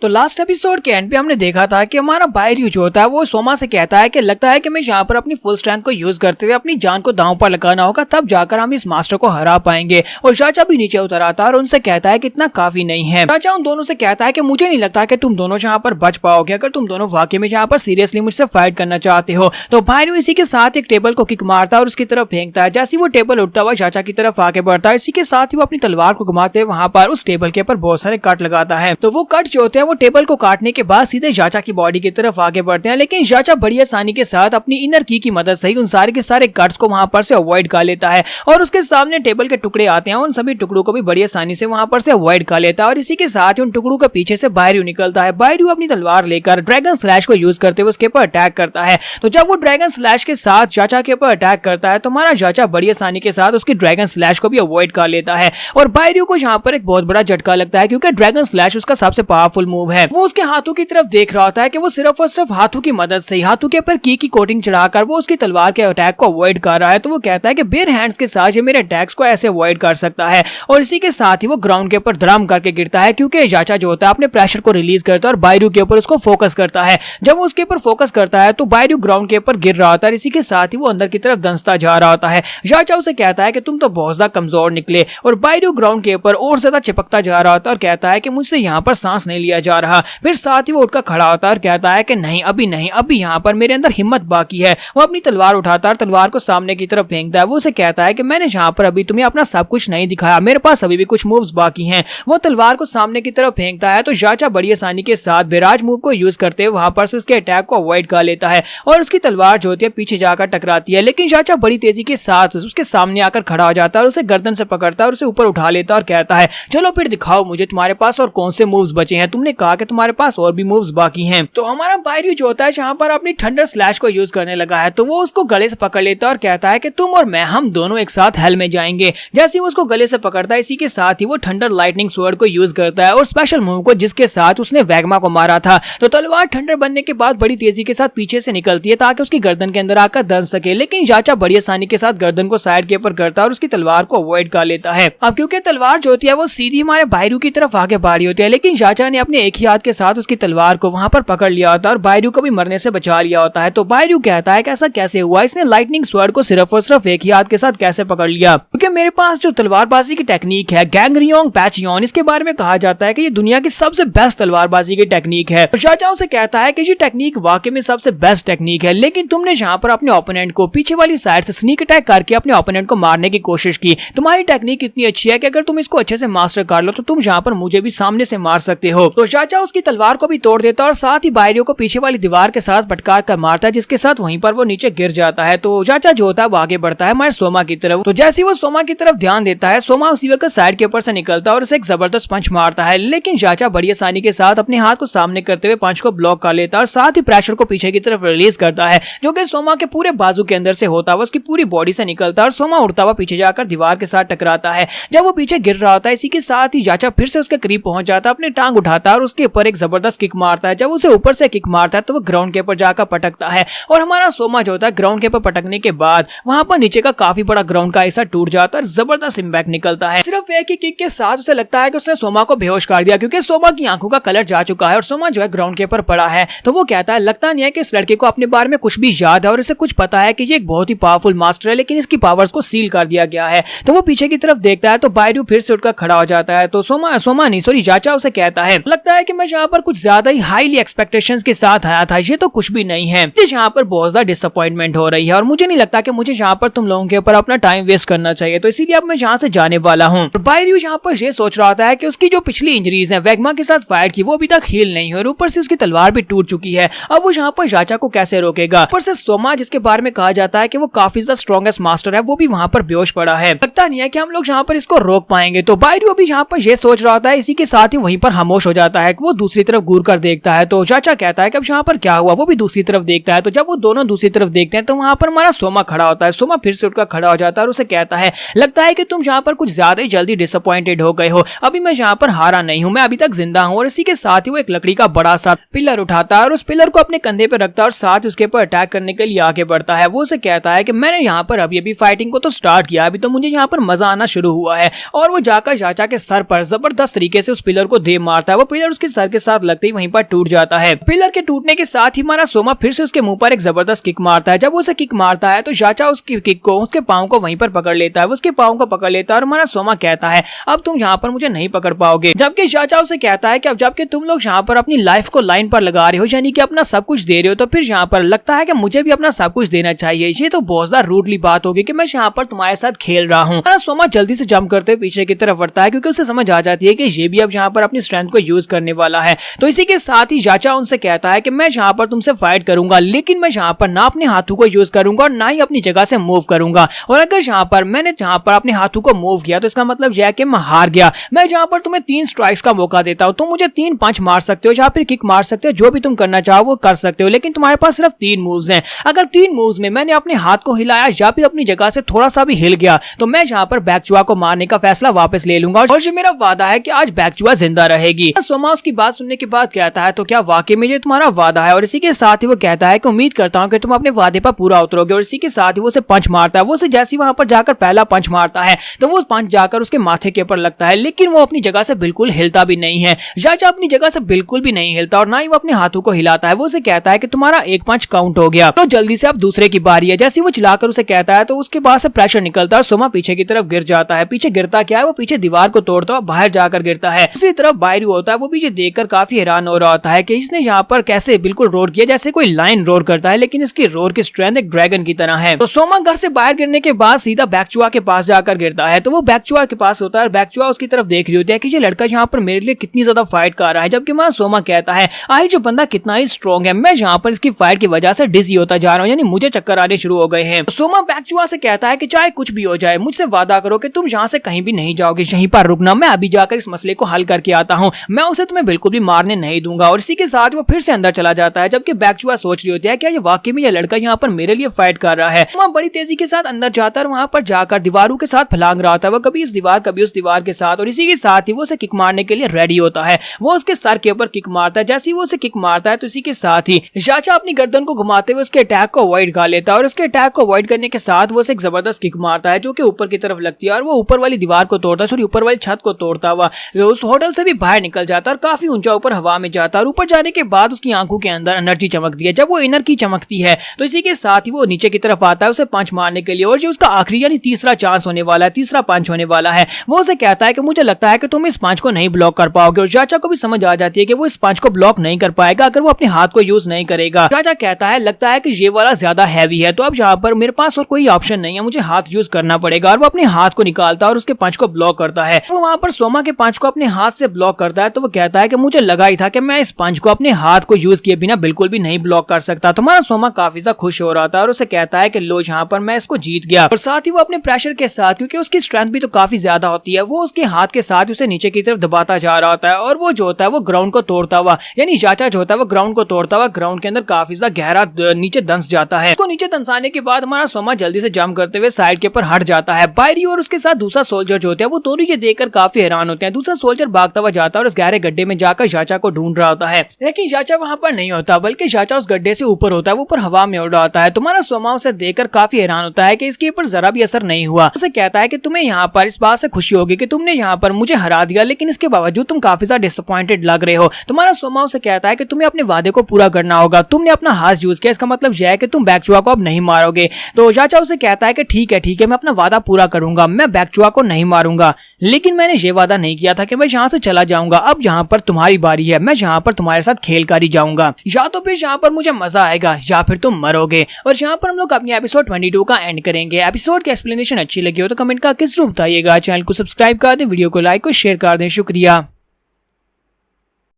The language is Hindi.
तो लास्ट एपिसोड के एंड पे हमने देखा था कि हमारा बायरयू जो होता है वो सोमा से कहता है कि लगता है कि मैं यहाँ पर अपनी फुल स्ट्रेंथ को यूज करते हुए अपनी जान को दांव पर लगाना होगा, तब जाकर हम इस मास्टर को हरा पाएंगे। और चाचा भी नीचे उतर आता है और उनसे कहता है कि इतना काफी नहीं है। चाचा उन दोनों से कहता है कि मुझे नहीं लगता कि तुम दोनों यहाँ पर बच पाओगे अगर तुम दोनों वाकई में यहाँ पर सीरियसली मुझसे फाइट करना चाहते हो। तो बायरयू इसी के साथ एक टेबल को किक मारता है और उसकी तरफ फेंकता है। जैसे वो टेबल उठता हुआ चाचा की तरफ आगे बढ़ता है, इसी के साथ ही वो अपनी तलवार को घुमाते हुए वहां पर उस टेबल के ऊपर बहुत सारे कट लगाता है। तो वो कट जो होते हैं वो टेबल को काटने के बाद सीधे चाचा की बॉडी की तरफ आगे बढ़ते हैं, लेकिन चाचा बड़ी आसानी के साथ अपनी इनर की मदद से ही उन सारे के सारे कट्स को वहां पर से अवॉइड कर लेता है। और उसके सामने टेबल के टुकड़े आते हैं, उन सभी टुकड़ों को भी बड़ी आसानी से वहां पर से अवॉइड कर लेता है। और इसी के साथ ही उन टुकड़ों के पीछे से बायरयू निकलता है। बायरयू अपनी तलवार लेकर ड्रैगन स्लैश को यूज करते हुए उसके ऊपर अटैक करता है। तो जब वो ड्रैगन स्लैश के साथ चाचा के ऊपर अटैक करता है तो हमारा चाचा बड़ी आसानी के साथ उसकी ड्रैगन स्लैश को भी अवॉइड कर लेता है। और बायरयू को यहाँ पर एक बहुत बड़ा झटका लगता है, क्योंकि ड्रैगन स्लैश उसका सबसे पावरफुल मूव है। वो उसके हाथों की तरफ देख रहा होता है कि वो सिर्फ और सिर्फ हाथों की मदद से, हाथों के ऊपर की कोटिंग चढ़ाकर वो उसकी तलवार के अटैक को अवॉइड कर रहा है। तो वो कहता है कि बेयर हैंड्स के साथ ये मेरे अटैक्स को ऐसे अवॉइड कर सकता है। और इसी के साथ ही वो ग्राउंड के ऊपर धड़ाम करके गिरता है, क्योंकि चाचा जो होता है अपने प्रेशर को रिलीज करता है और बायरयू के ऊपर उसको फोकस करता है। जब वो उसके ऊपर फोकस करता है तो बायरयू ग्राउंड के ऊपर गिर रहा होता है। इसी के साथ ही वो अंदर की तरफ धंसता जा रहा होता है। चाचा उसे कहता है कि तुम तो बहुत ज्यादा कमजोर निकले। और बायरयू ग्राउंड के ऊपर और ज्यादा चिपकता जा रहा होता है और कहता है कि मुझसे यहाँ पर सांस नहीं लिया जा रहा। फिर साथ ही वो उठकर खड़ा होता है और कहता है कि नहीं, अभी यहाँ पर मेरे अंदर हिम्मत बाकी है। वो अपनी तलवार उठाता है और तलवार को सामने की तरफ फेंकता है। वो उसे कहता है कि मैंने यहाँ पर अभी तुम्हें अपना सब कुछ नहीं दिखाया, मेरे पास अभी भी कुछ मूव्स बाकी हैं। वो तलवार को सामने की तरफ फेंकता है तो चाचा बड़ी आसानी के साथ विराज मूव को यूज करते हुए वहां पर से उसके अटैक को अवॉइड कर लेता है और उसकी तलवार जो होती है पीछे जाकर टकराती है। लेकिन चाचा बड़ी तेजी के साथ उसके सामने आकर खड़ा हो जाता है और उसे गर्दन से पकड़ता है और उसे ऊपर उठा लेता है और कहता है चलो फिर दिखाओ मुझे तुम्हारे पास और कौन से मूव्स बचे हैं। तुमने कहा कि तुम्हारे पास और भी मूव्स बाकी हैं। तो हमारा बायरयू जो होता है जहां पर अपनी थंडर स्लैश को यूज करने लगा है, तो वो उसको गले से पकड़ लेता है और कहता है कि तुम और मैं, हम दोनों एक साथ हेल में जाएंगे। जैसे वो उसको गले से पकड़ता है, इसी के साथ ही वो थंडर लाइटनिंग स्वॉर्ड को यूज करता है और स्पेशल मूव को जिसके साथ उसने वैगमा को मारा था। तो तलवार थंडर बनने के बाद बड़ी तेजी के साथ पीछे से निकलती है ताकि उसकी गर्दन के अंदर आकर दंस सके। लेकिन चाचा बड़ी आसानी के साथ गर्दन को साइड के ऊपर करता है और उसकी तलवार को अवॉइड कर लेता है। अब क्योंकि तलवार जो होती है वो सीधी हमारे बायरयू की तरफ आगे बढ़ रही होती है, लेकिन चाचा ने अपने एक ही हाथ के साथ उसकी तलवार को वहां पर पकड़ लिया होता है और बायरयू को भी मरने से बचा लिया होता है। तो बायरयू कहता है कि ऐसा कैसे हुआ, इसने लाइटनिंग स्वॉर्ड को सिर्फ और सिर्फ एक ही हाथ के साथ कैसे पकड़ लिया। क्योंकि मेरे पास जो तलवारबाजी की टेक्निक है गैंगरियोंग पैचियोन, इसके बारे में कहा जाता है कि ये दुनिया की सबसे बेस्ट तलवारबाजी की टेक्निक है। तो चाचा उसे कहता है कि ये टेक्निक वाकई में सबसे बेस्ट टेक्निक है, लेकिन तुमने जहां पर अपने ओपोनेंट को पीछे वाली साइड से स्नीक अटैक करके अपने ओपोनेंट को मारने की कोशिश की। तुम्हारी टेक्निक इतनी अच्छी है कि अगर तुम इसको अच्छे से मास्टर कर लो तो तुम जहां पर मुझे भी सामने से मार सकते हो। तो चाचा उसकी तलवार को भी तोड़ देता है और साथ ही बायरयू को पीछे वाली दीवार के साथ पटकार कर मारता है, जिसके साथ वहीं पर वो नीचे गिर जाता है। तो चाचा जो होता है वो आगे बढ़ता है हमारे सोमा की तरफ। तो जैसे वो सोमा की तरफ ध्यान देता है, सोमा उसी वक्त साइड के ऊपर से निकलता है और उसे एक जबरदस्त पंच मारता है। लेकिन चाचा बड़ी आसानी के साथ अपने हाथ को सामने करते हुए पंच को ब्लॉक कर लेता है और साथ ही प्रेशर को पीछे की तरफ रिलीज करता है, जो कि सोमा के पूरे बाजू के अंदर से होता हुआ उसकी पूरी बॉडी से निकलता है और सोमा उड़ता हुआ पीछे जाकर दीवार के साथ टकराता है। जब वो पीछे गिर रहा होता है, इसी के साथ ही चाचा फिर से उसके करीब पहुंच जाता है, अपनी टांग उठाता है और उसके ऊपर एक जबरदस्त किक मारता है। जब उसे ऊपर से किक मारता है तो वो ग्राउंड के ऊपर जाकर पटकता है और हमारा सोमा जो होता है ग्राउंड के ऊपर पटकने के बाद वहां पर नीचे का काफी बड़ा ग्राउंड का हिस्सा टूट जाता है और जबरदस्त इंपैक्ट निकलता है। सिर्फ एक ही किक के साथ उसे लगता है कि उसने सोमा को बेहोश कर दिया, क्योंकि सोमा की आंखों का कलर जा चुका है और सोमा जो है ग्राउंड के ऊपर पड़ा है। तो वो कहता है लगता नहीं है कि इस लड़के को अपने बारे में कुछ भी याद है और इसे कुछ पता है कि ये एक बहुत ही पावरफुल मास्टर है, लेकिन इसकी पावर्स को सील कर दिया गया है। तो वो पीछे की तरफ देखता है तो बायरयू फिर से उठकर खड़ा हो जाता है। तो सोमा नहीं सॉरी चाचा उसे कहता है लगता है कि मैं यहाँ पर कुछ ज्यादा ही हाईली एक्सपेक्टेशंस के साथ आया था, ये तो कुछ भी नहीं है। मुझे यहाँ पर बहुत ज्यादा डिसअपॉइंटमेंट हो रही है और मुझे नहीं लगता कि मुझे यहाँ पर तुम लोगों के ऊपर अपना टाइम वेस्ट करना चाहिए, तो इसीलिए अब मैं यहाँ से जाने वाला हूँ। बायरयू यहाँ पर ये सोच रहा था कि उसकी जो पिछली इंजरीज है वैगमा के साथ फाइट की वो अभी तक हील नहीं है और ऊपर से उसकी तलवार भी टूट चुकी है। अब वो यहाँ पर चाचा को कैसे रोकेगा। ऊपर से सोमा जिसके बारे में कहा जाता है कि वो काफी ज्यादा स्ट्रॉन्गेस्ट मास्टर है, वो भी वहां पर बेहोश पड़ा है। लगता नहीं है कि हम लोग यहाँ पर इसको रोक पाएंगे। तो बायरयू अभी यहाँ पर ये सोच रहा था, इसी के साथ ही वहीं पर खामोश हो जाता है। वो दूसरी तरफ घूर कर देखता है तो चाचा कहता है कि अब यहाँ पर क्या हुआ। वो भी दूसरी तरफ देखता है, तो जब वो दोनों दूसरी तरफ देखते हैं तो वहां पर हमारा सोमा खड़ा होता है। सोमा फिर से उठकर खड़ा हो जाता है और उसे कहता है लगता है कि तुम यहाँ पर कुछ ज्यादा ही जल्दी डिसअपॉइंटेड हो गए हो, अभी मैं यहाँ पर हारा नहीं हूँ, मैं अभी तक जिंदा हूँ। और इसी के साथ ही वो एक लकड़ी का बड़ा सा पिलर उठाता है और उस पिलर को अपने कंधे पे रखता है और साथ उसके ऊपर अटैक करने के लिए आगे बढ़ता है। वो उसे कहता है कि मैंने यहाँ पर अभी फाइटिंग को तो स्टार्ट किया, अभी तो मुझे यहाँ पर मजा आना शुरू हुआ है। और वो जाकर चाचा के सर पर जबरदस्त तरीके से उस पिलर को दे मारता है। वो पिलर पिलर उसके सर के साथ लगते ही वहीं पर टूट जाता है। पिलर के टूटने के साथ ही हमारा सोमा फिर से उसके मुंह पर एक जबरदस्त किक मारता है। जब वो उसे किक मारता है तो चाचा उसकी किक को उसके पाँव को वहीं पर पकड़ लेता है, उसके पाँव को पकड़ लेता है और हमारा सोमा कहता है अब तुम यहाँ पर मुझे नहीं पकड़ पाओगे। जबकि चाचा उसे कहता है कि अब जबकि तुम लोग यहाँ पर अपनी लाइफ को लाइन पर लगा रहे हो, यानी कि अपना सब कुछ दे रहे हो, तो फिर यहाँ पर लगता है कि मुझे भी अपना सब कुछ देना चाहिए। ये तो बहुत ज्यादा रूडली बात होगी कि मैं यहाँ पर तुम्हारे साथ खेल रहा हूँ। सोमा जल्दी से जंप करते हुए पीछे की तरफ बढ़ता है क्योंकि उसे समझ आ जाती है कि ये भी अब यहाँ पर अपनी स्ट्रेंथ को यूज करने वाला है। तो इसी के साथ ही चाचा उनसे कहता है कि मैं यहाँ पर तुमसे फाइट करूंगा, लेकिन मैं यहाँ पर ना अपने हाथों को यूज करूंगा और ना ही अपनी जगह से मूव करूंगा। और अगर यहाँ पर मैंने यहाँ पर अपने हाथों को मूव किया तो इसका मतलब यह है कि मैं हार गया। मैं यहाँ पर तुम्हें 3 स्ट्राइक्स का मौका देता हूँ, तुम मुझे 3 पंच मार सकते हो या फिर किक मार सकते हो, जो भी तुम करना चाहो वो कर सकते हो, लेकिन तुम्हारे पास सिर्फ 3 मूव्स हैं। अगर 3 मूव्स में मैंने अपने हाथ को हिलाया या फिर अपनी जगह से थोड़ा सा भी हिल गया तो मैं यहाँ पर बैकचुआ को मारने का फैसला वापस ले लूंगा और ये मेरा वादा है कि आज बैकचुआ जिंदा रहेगी। सोमा उसकी बात सुनने के बाद कहता है तो क्या वाकई में ये तुम्हारा वादा है? और इसी के साथ ही वो कहता है कि उम्मीद करता हूँ कि तुम अपने वादे पर पूरा उतरोगे। और इसी के साथ ही वो उसे पंच मारता है। वो उसे जैसे वहां पर जाकर पहला पंच मारता है तो वो पंच जाकर उसके माथे के ऊपर लगता है, लेकिन वो अपनी जगह से बिल्कुल हिलता भी नहीं है। चाचा अपनी जगह से बिल्कुल भी नहीं हिलता और ना ही वो अपने हाथों को हिलाता है। वो उसे कहता है कि तुम्हारा एक पंच काउंट हो गया, तो जल्दी से अब दूसरे की बारी है। जैसे वो चिल्लाकर उसे कहता है तो उसके पास से प्रेशर निकलता है और सोमा पीछे की तरफ गिर जाता है। पीछे गिरता क्या है, वो पीछे दीवार को तोड़ता है, बाहर जाकर गिरता है। दूसरी तरफ बायरू होता है, वो पीछे देखकर काफी हैरान हो रहा होता है कि इसने यहाँ पर कैसे बिल्कुल रोर किया जैसे कोई लायन रोर करता है, लेकिन इसकी रोर की स्ट्रेंथ एक ड्रैगन की तरह है। तो सोमा घर से बाहर गिरने के बाद सीधा बैकचुआ के पास जाकर गिरता है। तो वो बैकचुआ के पास होता है, बैकचुआ उसकी तरफ देख रही होती है कि ये लड़का यहाँ पर मेरे लिए कितनी ज्यादा फाइट कर रहा है, जबकि मैं सोमा कहता है आई जो बंदा कितना ही स्ट्रॉन्ग है, मैं यहाँ पर इसकी फाइट की वजह से डिजी होता जा रहा हूँ, यानी मुझे चक्कर आने शुरू हो गए हैं। तो सोमा बैकचुआ से कहता है कि चाहे कुछ भी हो जाए मुझसे वादा करो कि तुम यहाँ से कहीं भी नहीं जाओगे, यहीं पर रुकना, मैं अभी जाकर इस मसले को हल करके आता हूँ, मैं उसे तुम्हें बिल्कुल भी मारने नहीं दूंगा। और इसी के साथ वो फिर से अंदर चला जाता है, जबकि बैकचुआ सोच रही होती है क्या ये वाकई में ये लड़का यहाँ पर मेरे लिए फाइट कर रहा है। वहाँ बड़ी तेजी के साथ अंदर जाता है, वहाँ पर जाकर दीवारों के साथ फलांग रहा था, वो कभी इस दीवार कभी उस दीवार के साथ। और इसी के साथ ही वो उसे किक मारने के लिए रेडी होता है। वो उसके सर के ऊपर किक मारता है। जैसे ही वो उसे किक मारता है तो इसी के साथ ही चाचा अपनी गर्दन को घुमाते हुए उसके अटैक को अवॉइड कर लेता है और उसके अटैक को अवॉइड करने के साथ वो उसे एक जबरदस्त किक मारता है जो कि ऊपर की तरफ लगती है और वो ऊपर वाली दीवार को तोड़ता है, सॉरी ऊपर वाली छत को तोड़ता हुआ उस होटल से भी बाहर निकल जाता है और काफी ऊंचा ऊपर हवा में जाता है। और ऊपर जाने के बाद उसकी आंखों के अंदर एनर्जी चमकती है। जब वो इनर की चमकती है तो इसी के साथ ही वो नीचे की तरफ आता है उसे पंच मारने के लिए। और जो उसका आखिरी यानी तीसरा चांस होने वाला है, तीसरा पंच होने वाला है, वो उसे कहता है कि मुझे लगता है कि तुम इस पंच को नहीं ब्लॉक कर पाओगे। और चाचा को भी समझ आ जाती है कि वो इस पंच को ब्लॉक नहीं कर पाएगा अगर वो अपने हाथ को यूज नहीं करेगा। चाचा कहता है लगता है कि ये वाला ज्यादा हैवी है, तो अब यहाँ पर मेरे पास और कोई ऑप्शन नहीं है, मुझे हाथ यूज करना पड़ेगा। और वो अपने हाथ को निकालता है और उसके पंच को ब्लॉक करता है। वो वहां पर सोमा के पंच को अपने हाथ से ब्लॉक करता है। तो वो कहता है कि मुझे लगा ही था कि मैं इस पंच को अपने हाथ को यूज किए बिना बिल्कुल भी नहीं ब्लॉक कर सकता। तो हमारा सोमा काफी ज्यादा खुश हो रहा था और उसे कहता है कि लो यहाँ पर मैं इसको जीत गया। और साथ ही वो अपने प्रेशर के साथ, क्योंकि उसकी स्ट्रेंथ भी तो काफी ज्यादा होती है, वो उसके हाथ के साथ उसे नीचे की तरफ दबाता जा रहा होता है। और वो जो होता है वो ग्राउंड को तोड़ता हुआ, यानी चाचा जो होता है वो ग्राउंड को तोड़ता हुआ ग्राउंड के अंदर काफी ज्यादा गहरा नीचे दंस जाता है। उसको नीचे दंसाने के बाद हमारा सोमा जल्दी से जंप करते हुए साइड के ऊपर हट जाता है। बायरी और उसके साथ दूसरा सोल्जर जो होता है वो दोनों ये देखकर काफी हैरान होते हैं। दूसरा सोल्जर भागता हुआ जाता है और उस गहरे गड्ढे में जाकर चाचा को ढूंढ रहा होता है, लेकिन चाचा वहां पर नहीं होता, बल्कि चाचा उस गड्ढे से ऊपर होता है, वो ऊपर हवा में उड़ रहा होता है। तुम्हारा सोमा उसे देखकर काफी हैरान होता है कि इसके ऊपर जरा भी असर नहीं हुआ। उसे कहता है कि तुम्हें यहाँ पर इस बात से खुशी होगी कि तुमने यहाँ पर मुझे हरा दिया, लेकिन इसके बावजूद तुम काफी ज्यादा डिसअपॉइंटेड लग रहे हो। तुम्हारा सोमा उसे कहता है कि तुम्हें अपने वादे को पूरा करना होगा, तुमने अपना हाथ यूज किया, इसका मतलब यह है कि तुम बैकचुआ को अब नहीं मारोगे। तो चाचा उसे कहता है कि ठीक है, मैं अपना वादा पूरा करूंगा, मैं बैकचुआ को नहीं मारूंगा, लेकिन मैंने ये वादा नहीं किया था कि मैं यहाँ से चला जाऊंगा। अब यहाँ पर तुम्हारी बारी है, मैं यहाँ पर तुम्हारे साथ खेल कर ही जाऊंगा, या तो फिर यहाँ पर मुझे मजा आएगा या फिर तुम मरोगे। और यहाँ पर हम लोग अपनी एपिसोड 22 का एंड करेंगे। एपिसोड की एक्सप्लेनेशन अच्छी लगी हो तो कमेंट का किस रूप बताइएगा। चैनल को सब्सक्राइब कर दें, वीडियो को लाइक और शेयर कर दें। शुक्रिया।